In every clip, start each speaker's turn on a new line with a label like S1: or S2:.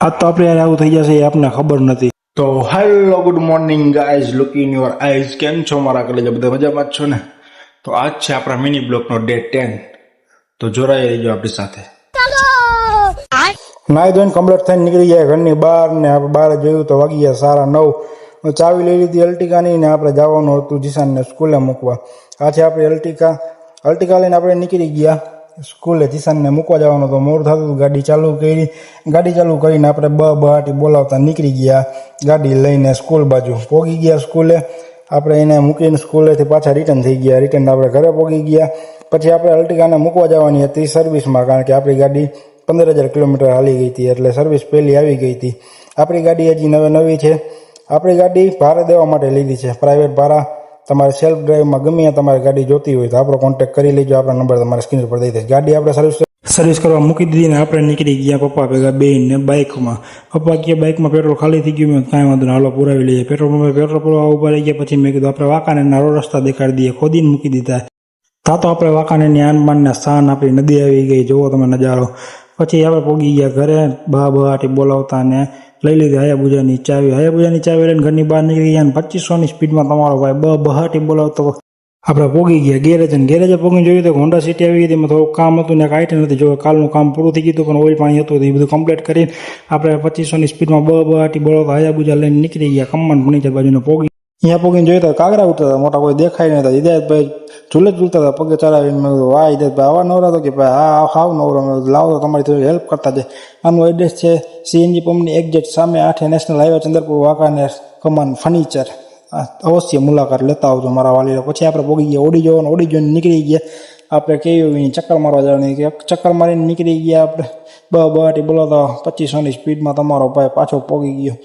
S1: આ તો આપણે યાર આવું થઈ જશે એ આપણને ખબર નથી.
S2: તો hello good morning guys, look in your eyes. કેમ છો મારા કલેજા? બધા મજામાં જ છો ને? તો આજ છે આપણા મિની બ્લોકનો ડે 10. તો જોડાઈ રહીજો આપણી સાથે.
S1: નાઈ ધોઈને કમ્પ્લીટ થઈને નીકળી ગયા ઘરની બહાર ને આપણે બહાર જોયું તો વાગી ગયા 9:30. ચાવી લઈ લીધી અલ્ટિકાની ને આપણે જવાનું હતું જીશાનને સ્કૂલે મૂકવા. આથી આપણે અલ્ટિકા લઈને આપણે નીકળી ગયા સ્કૂલે. જીશાનને મૂકવા જવાનું તો મોડું થતું હતું. ગાડી ચાલુ કરીને આપણે બહાટી બોલાવતા નીકળી ગયા ગાડી લઈને સ્કૂલ બાજુ. પહોંચી ગયા સ્કૂલે. આપણે એને મૂકીને સ્કૂલેથી પાછા રિટર્ન થઈ ગયા. રિટર્ન આપણે ઘરે પહોંચી ગયા. પછી આપણે અલ્ટિકાને મૂકવા જવાની હતી સર્વિસમાં, કારણ કે આપણી ગાડી 15,000 કિલોમીટર હાલી ગઈ હતી, એટલે સર્વિસ પહેલી આવી ગઈ હતી. આપણી ગાડી હજી નવી છે. આપણી ગાડી ભાડે દેવા માટે લીધી છે, પ્રાઇવેટ ભાડા. તમારે સેલ્ફ ડ્રાઈવમાં ગમે તમારી ગાડી જોતી હોય તો આપણો કોન્ટેક્ટ કરી લેજો. આપણા નંબર તમારે સ્ક્રીન પર દઈ દઈશ. ગાડી આપણે સર્વિસ કરવા મૂકી દીધી ને આપણે નીકળી ગયા પપ્પા ભેગા બેહીને બાઇકમાં. પપ્પા કે બાઇકમાં પેટ્રોલ ખાલી થઈ ગયું. મેં કાંઈ વાંધો નહીં, હાલો પુરાવી લઈએ. પેટ્રોલ પુરાવા ઉભા રહી ગયા. પછી મેં કીધું આપણે વાંકાનેરના રોડ રસ્તા દેખાડી દઈએ. ખોદીને મૂકી દીધા. તા તો આપણે વાંકાનેરની આનબાનને સ્થાન આપણી નદી આવી ગઈ. જુઓ તમે નજારો. પછી આપણે પહોંચી ગયા ઘરે. બહાટી બોલાવતા ને લઈ લીધી હાયાબુજાની ચાવી લઈને ઘરની બહાર નીકળી ગયા. 2500ની સ્પીડમાં તમારો ભાઈ બહાટી બોલાવતો આપણે પહોંચી ગયા ગેરેજે પહોંચીને જોયું તો હોન્ડા સિટી આવી ગઈ. એમાં થોડું કામ હતું ને આઈટમ નથી. જો કાલનું કામ પૂરું થઈ ગયું પણ ઓઇલ પાણી હતું એ બધું કમ્પ્લીટ કરીને આપણે 2500ની સ્પીડમાં બહાટી બોલાવતા હાયાબુજા લઈને નીકળી ગયા ખમ્મણ ફર્નિચર બાજુને પહોંચી. અહીંયા પહોંચીને જોયું તો કાગરા ઉઠતા હતા, મોટા કોઈ દેખાય નહીં હતા. હિદાયતભાઈ ઝૂલતા હતા પગે ચડાવીને. મેં કીધું વાહ હિદાયતભાઈ આવા નવરા તો કે ભાઈ હા હાવ નવરો. લાવો તો તમારી થોડી હેલ્પ કરતા જાય. આનું એડ્રેસ છે સીએનજી પંપની એક્ઝેક્ટ સામે 8 નેશનલ હાઈવે ચંદ્રપુર વાંકાનેર કમાન ફર્નિચર. અવશ્ય મુલાકાત લેતા આવજો મારા વાલીઓ. પછી આપણે પહોંચી ગયા ઓડી જોઈને નીકળી ગયા. આપણે કેવી ચક્કર મારવા જવાની, ચક્કર મારીને નીકળી ગયા. આપણે બહાટી બોલાવતા 2500ની સ્પીડમાં તમારો ભાઈ પાછો પહોંચી ગયો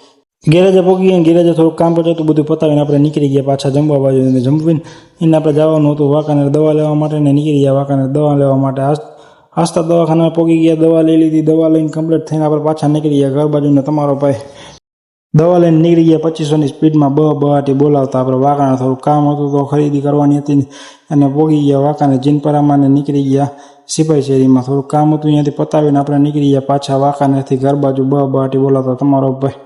S1: ગેરેજે. ગેરેજે થોડુંક કામ પડ્યું હતું, બધું પતાવીને આપણે નીકળી ગયા પાછા જમવા બાજુ. જમવીને એને આપણે જવાનું હતું વાંકાનેર દવા લેવા માટે ને નીકળી ગયા વાંકાનેર દવા લેવા માટે. આસ્તા દવાખાનામાં પહોંચી ગયા. દવા લઈ લીધી. દવા લઈને કમ્પ્લીટ થઈને આપણે પાછા નીકળી ગયા ઘર બાજુને. તમારો ભાઈ દવા લઈને નીકળી ગયા 2500ની સ્પીડમાં બહાટી બોલાવતા. આપણે વાંકાનેર થોડું કામ હતું તો ખરીદી કરવાની હતી અને પહોંચી ગયા વાંકાનેર જીનપરામાં ને નીકળી ગયા સિપાઈ શેરીમાં. થોડું કામ હતું અહીંયાથી પતાવીને આપણે નીકળી ગયા પાછા વાંકાનેરથી ઘર બાજુ બહાટી બોલાવતા. તમારો ભાઈ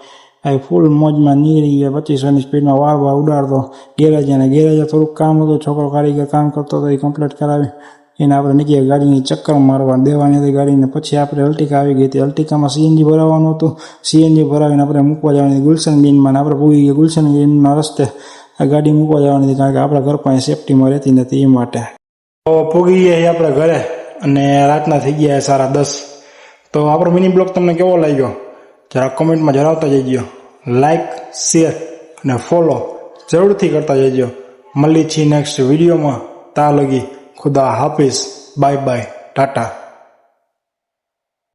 S1: આ ફૂલ મોજમાં નીકળી ગયા 2500ની સ્પીડમાં વાર ઉડાડતો ગેરેજે થોડુંક કામ હતું. છોકરો કારીગર કામ કરતો હતો એ કમ્પ્લીટ કરાવી એને આપણે નીકળી ગાડીની ચક્કર મારવા દેવાની હતી ગાડીને. પછી આપણે અલ્ટિકા આવી ગઈ હતી. અલ્ટિકામાં સીએનજી ભરાવાનું હતું. સીએનજી ભરાવીને આપણે મૂકવા જવાની ગુલશન ગ્રીનમાં. આપણે પૂરી ગયા ગુલશન ગ્રીનના રસ્તે આ ગાડી મૂકવા જવાની હતી, કારણ કે આપણા ઘર પાસે સેફટીમાં રહેતી નથી એ માટે. તો પૂગી ગયા આપણે ઘરે અને રાતના થઈ ગયા 10:30. તો આપણો મિની બ્લોગ તમને કેવો લાગ્યો જરા કોમેન્ટમાં જણાવતા જજો. લાઈક, શેર અને ફોલો જરૂરથી કરતા જજો. મળી છીએ નેક્સ્ટ વિડીયોમાં. તા લગી ખુદા હાફિઝ, બાય બાય, ટાટા.